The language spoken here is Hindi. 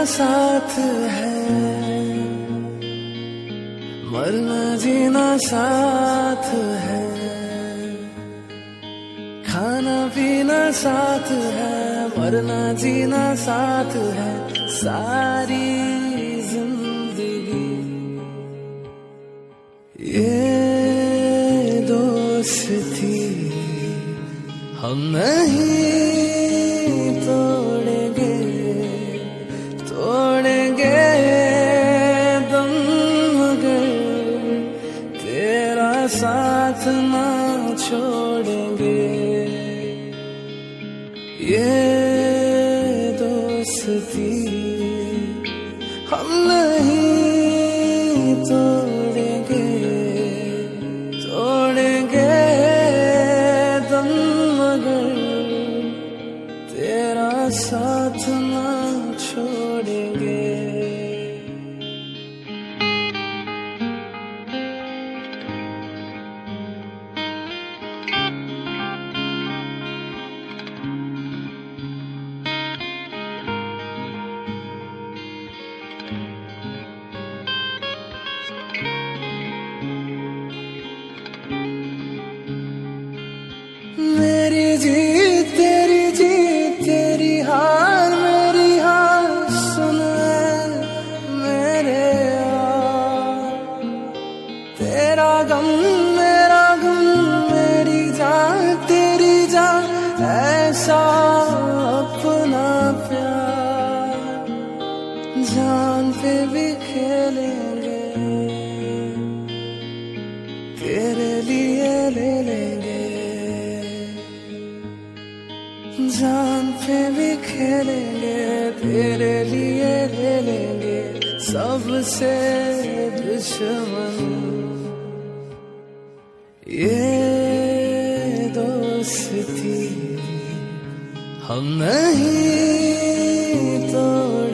साथ है, मरना जीना साथ है, खाना पीना साथ है, मरना जीना साथ है, सारी जिंदगी ये दोस्ती हम नहीं तोड़ेंगे, तोड़ेंगे दम मगर तेरा साथ ना छोड़ेंगे। ये दोस्ती हम नहीं तोड़ेंगे, तोड़ेंगे दम मगर तेरा साथ ना छोड़ेंगे। मेरी जीत तेरी जीत, तेरी हार मेरी हार, सुन मेरे यार। तेरा गम मेरा गम, मेरी जान तेरी जान, ऐसा अपना प्यार जान पे भी खेलेंगे, तेरे लिए ले लेंगे, जान पे भी खेलेंगे, तेरे लिए ले लेंगे, सबसे दुश्मन ये दोस्ती हम नहीं तोड़